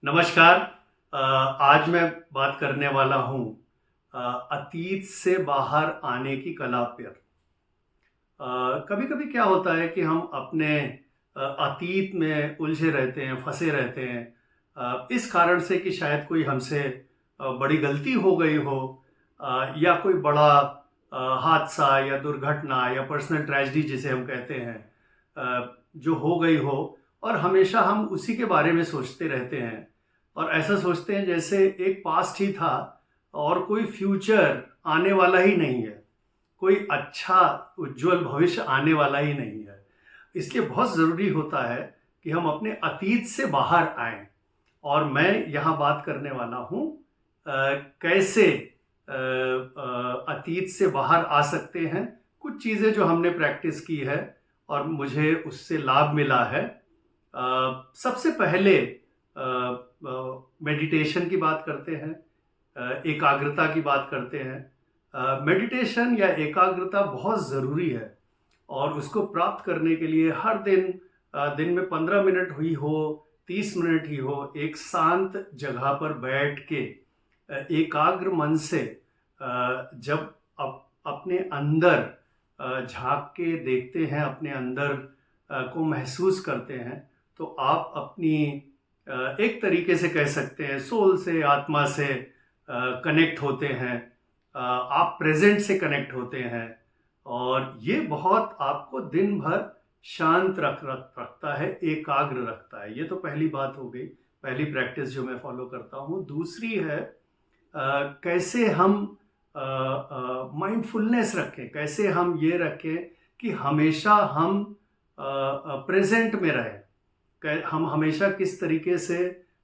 नमस्कार। आज मैं बात करने वाला हूँ अतीत से बाहर आने की कला पर। कभी कभी क्या होता है कि हम अपने अतीत में उलझे रहते हैं, फंसे रहते हैं, इस कारण से कि शायद कोई हमसे बड़ी गलती हो गई हो, या कोई बड़ा हादसा या दुर्घटना या पर्सनल ट्रेजेडी जिसे हम कहते हैं, जो हो गई हो, और हमेशा हम उसी के बारे में सोचते रहते हैं और ऐसा सोचते हैं जैसे एक पास्ट ही था और कोई फ्यूचर आने वाला ही नहीं है, कोई अच्छा उज्जवल भविष्य आने वाला ही नहीं है। इसलिए बहुत ज़रूरी होता है कि हम अपने अतीत से बाहर आएं। और मैं यहाँ बात करने वाला हूँ कैसे अतीत से बाहर आ सकते हैं। कुछ चीज़ें जो हमने प्रैक्टिस की है और मुझे उससे लाभ मिला है। सबसे पहले मेडिटेशन की बात करते हैं, एकाग्रता की बात करते हैं। मेडिटेशन या एकाग्रता बहुत ज़रूरी है और उसको प्राप्त करने के लिए हर दिन दिन में 15 मिनट ही हो, 30 मिनट ही हो, एक शांत जगह पर बैठ के एकाग्र मन से जब अपने अंदर झांक के देखते हैं, अपने अंदर को महसूस करते हैं, तो आप अपनी एक तरीके से कह सकते हैं सोल से, आत्मा से कनेक्ट होते हैं। आप प्रेजेंट से कनेक्ट होते हैं और ये बहुत आपको दिन भर शांत रखता है, एकाग्र रखता है। ये तो पहली बात हो गई, पहली प्रैक्टिस जो मैं फॉलो करता हूँ। दूसरी है कैसे हम माइंडफुलनेस रखें, कैसे हम ये रखें कि हमेशा हम प्रेजेंट में रहें। हम हमेशा किस तरीके से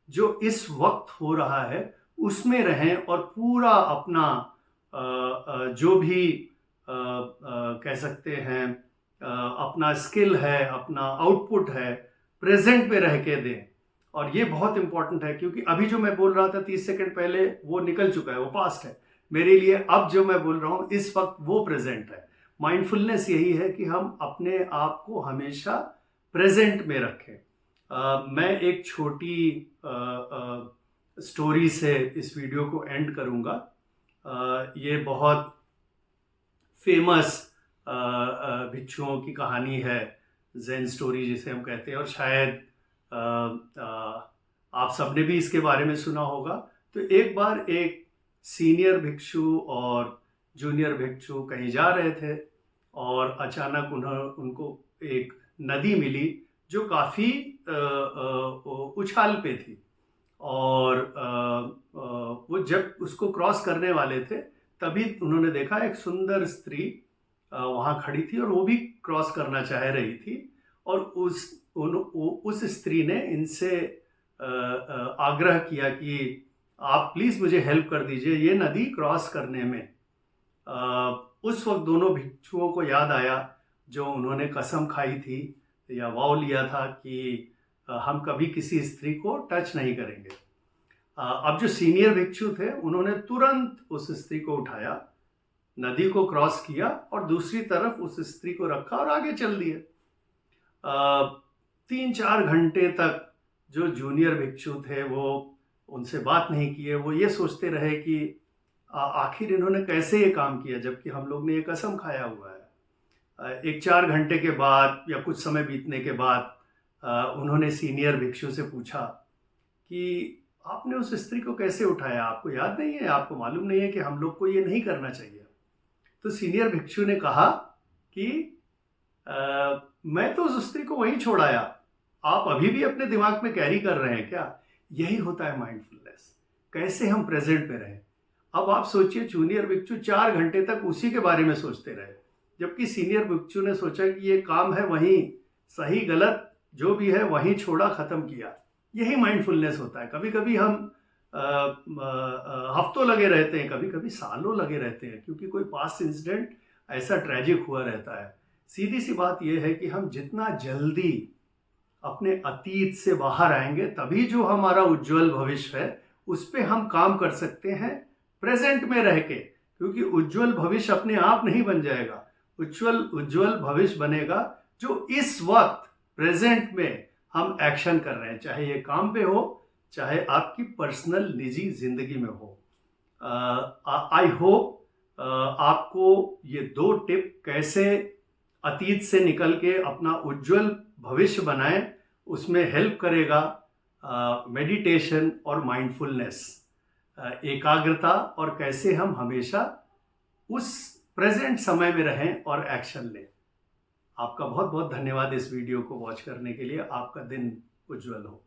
जो इस वक्त हो रहा है उसमें रहें और पूरा अपना जो भी कह सकते हैं अपना स्किल है, अपना आउटपुट है, प्रेजेंट पे रह के दें। और ये बहुत इंपॉर्टेंट है क्योंकि अभी जो मैं बोल रहा था 30 सेकंड पहले, वो निकल चुका है, वो पास्ट है मेरे लिए। अब जो मैं बोल रहा हूँ इस वक्त, वो प्रेजेंट है। माइंडफुलनेस यही है कि हम अपने आप को हमेशा प्रेजेंट में रखें। मैं एक छोटी स्टोरी से इस वीडियो को एंड करूँगा। ये बहुत फेमस भिक्षुओं की कहानी है, ज़ेन स्टोरी जिसे हम कहते हैं, और शायद आप सबने भी इसके बारे में सुना होगा। तो एक बार एक सीनियर भिक्षु और जूनियर भिक्षु कहीं जा रहे थे और अचानक उनको एक नदी मिली जो काफ़ी उछाल पे थी। और वो जब उसको क्रॉस करने वाले थे तभी उन्होंने देखा एक सुंदर स्त्री वहाँ खड़ी थी और वो भी क्रॉस करना चाह रही थी। और उस स्त्री ने इनसे आग्रह किया कि आप प्लीज़ मुझे हेल्प कर दीजिए ये नदी क्रॉस करने में। उस वक्त दोनों भिक्षुओं को याद आया जो उन्होंने कसम खाई थी या वाव लिया था कि हम कभी किसी स्त्री को टच नहीं करेंगे। अब जो सीनियर भिक्षु थे उन्होंने तुरंत उस स्त्री को उठाया, नदी को क्रॉस किया और दूसरी तरफ उस स्त्री को रखा और आगे चल दिए। 3-4 घंटे तक जो जूनियर भिक्षु थे वो उनसे बात नहीं किए। वो ये सोचते रहे कि आखिर इन्होंने कैसे ये काम किया जबकि हम लोग ने ये कसम खाया हुआ है। 1-4 घंटे के बाद या कुछ समय बीतने के बाद उन्होंने सीनियर भिक्षु से पूछा कि आपने उस स्त्री को कैसे उठाया, आपको याद नहीं है, आपको मालूम नहीं है कि हम लोग को ये नहीं करना चाहिए? तो सीनियर भिक्षु ने कहा कि मैं तो उस स्त्री को वहीं छोड़ाया, आप अभी भी अपने दिमाग में कैरी कर रहे हैं क्या? यही होता है माइंडफुलनेस, कैसे हम प्रेजेंट में रहें। अब आप सोचिए, जूनियर भिक्षु 4 घंटे तक उसी के बारे में सोचते रहे, जबकि सीनियर भिक्षु ने सोचा कि ये काम है, वहीं सही गलत जो भी है वहीं छोड़ा, ख़त्म किया। यही माइंडफुलनेस होता है। कभी कभी हम हफ्तों लगे रहते हैं, कभी कभी सालों लगे रहते हैं, क्योंकि कोई पास्ट इंसिडेंट ऐसा ट्रैजिक हुआ रहता है। सीधी सी बात यह है कि हम जितना जल्दी अपने अतीत से बाहर आएंगे तभी जो हमारा उज्जवल भविष्य है उस पर हम काम कर सकते हैं प्रेजेंट में रह के। क्योंकि उज्जवल भविष्य अपने आप नहीं बन जाएगा, उज्जवल भविष्य बनेगा जो इस वक्त प्रेजेंट में हम एक्शन कर रहे हैं, चाहे ये काम पे हो, चाहे आपकी पर्सनल निजी जिंदगी में हो। आई होप आपको ये 2 टिप कैसे अतीत से निकल के अपना उज्जवल भविष्य बनाएं उसमें हेल्प करेगा। मेडिटेशन और माइंडफुलनेस, एकाग्रता, और कैसे हम हमेशा उस प्रेजेंट समय में रहें और एक्शन लें। आपका बहुत बहुत धन्यवाद इस वीडियो को वॉच करने के लिए। आपका दिन उज्जवल हो।